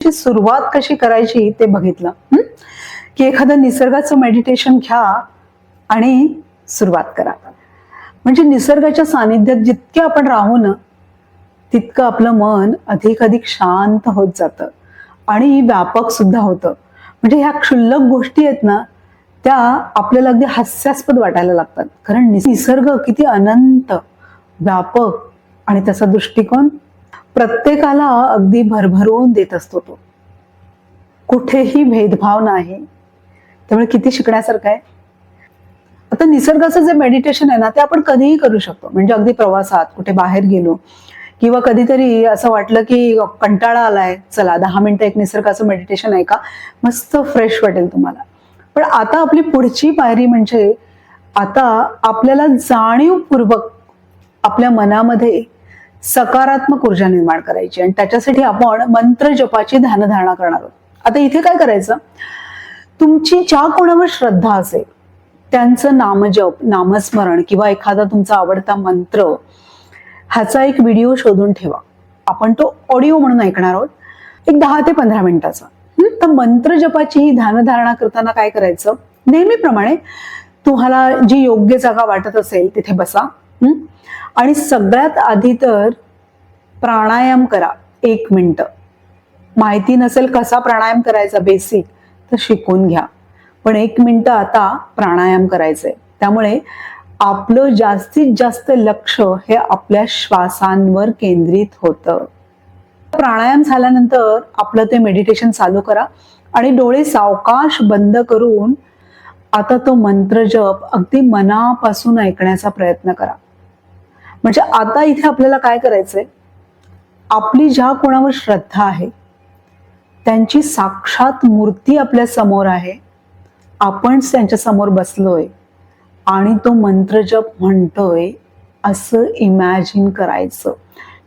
सुरुवात कशी करायची ते बघितलं की एखादं निसर्गाचं मेडिटेशन घ्या आणि सुरुवात करा. म्हणजे निसर्गाच्या सानिध्यात जितके आपण राहू ना तितकं आपलं मन अधिक अधिक शांत होत जातं आणि व्यापक सुद्धा होतं. म्हणजे ह्या क्षुल्लक गोष्टी आहेत ना त्या आपल्याला अगदी हास्यास्पद वाटायला लागतात, कारण निसर्ग किती अनंत व्यापक आणि त्याचा दृष्टिकोन प्रत्येकाला अगदी भरभरून देत असतो. तो कुठेही भेदभाव नाही, त्यामुळे किती शिकण्यासारखं आहे. आता निसर्गाचं जे मेडिटेशन आहे ना ते आपण कधीही करू शकतो. म्हणजे अगदी प्रवासात कुठे बाहेर गेलो किंवा कधीतरी असं वाटलं की कंटाळा आलाय, चला 10 मिनिटं एक निसर्गाचं मेडिटेशन आहे का, मस्त फ्रेश वाटेल तुम्हाला. पण आता आपली पुढची पायरी म्हणजे आता आपल्याला जाणीवपूर्वक आपल्या मनामध्ये सकारात्मक ऊर्जा निर्माण करायची आणि त्याच्यासाठी आपण मंत्र जपाची ध्यानधारणा करणार आहोत. आता इथे काय करायचं, तुमची ज्या कोणावर श्रद्धा असेल त्यांचं नामजप, नामस्मरण किंवा एखादा तुमचा आवडता मंत्र ह्याचा एक व्हिडिओ शोधून ठेवा. आपण तो ऑडिओ म्हणून ऐकणार आहोत, एक 10 ते 15 मिनिटाचा. तर मंत्र जपाची ही ध्यानधारणा करताना काय करायचं, नेहमीप्रमाणे तुम्हाला जी योग्य जागा वाटत असेल तिथे बसा आणि सगळ्यात आधी तर प्राणायाम करा 1 मिनिट. माहिती नसेल कसा प्राणायाम करायचा बेसिक तर शिकून घ्या, पण 1 मिनिट आता प्राणायाम करायचंय. त्यामुळे आपलं जास्तीत जास्त लक्ष हे आपल्या श्वासांवर केंद्रित होतं. प्राणायाम झाल्यानंतर आपलं ते मेडिटेशन चालू करा आणि डोळे सावकाश बंद करून आता तो मंत्र जप अगदी मनापासून ऐकण्याचा प्रयत्न करा. म्हणजे आता इथे आपल्याला काय करायचंय, आपली ज्या कोणावर श्रद्धा आहे त्यांची साक्षात मूर्ती आपल्या समोर आहे, आपण त्यांच्या समोर बसलोय आणि तो मंत्र जप म्हणतोय असं इमॅजिन करायचं.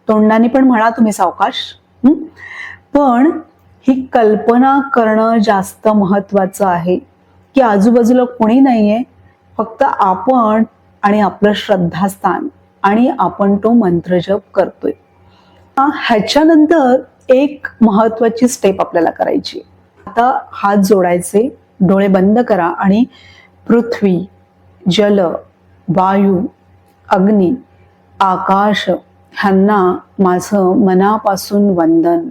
तोंडाने पण म्हणा तुम्ही सावकाश, पण ही कल्पना करणं जास्त महत्वाचं आहे की आजूबाजूला कोणी नाहीये, फक्त आपण आणि आपलं श्रद्धास्थान आणि आपण तो मंत्र जप करतोय. ह्याच्यानंतर एक महत्वाची स्टेप आपल्याला करायची. आता हात जोडायचे, डोळे बंद करा आणि पृथ्वी, जल, वायू, अग्नी, आकाश ह्यांना माझं मनापासून वंदन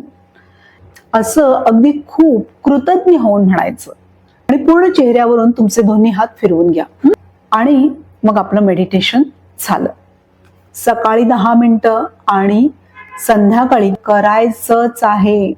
असं अगदी खूप कृतज्ञ होऊन म्हणायचं आणि पूर्ण चेहऱ्यावरून तुमचे दोन्ही हात फिरवून घ्या आणि मग आपलं मेडिटेशन झालं. सकाळी 10 मिनिटं आणि संध्याकाळी करायचंच आहे.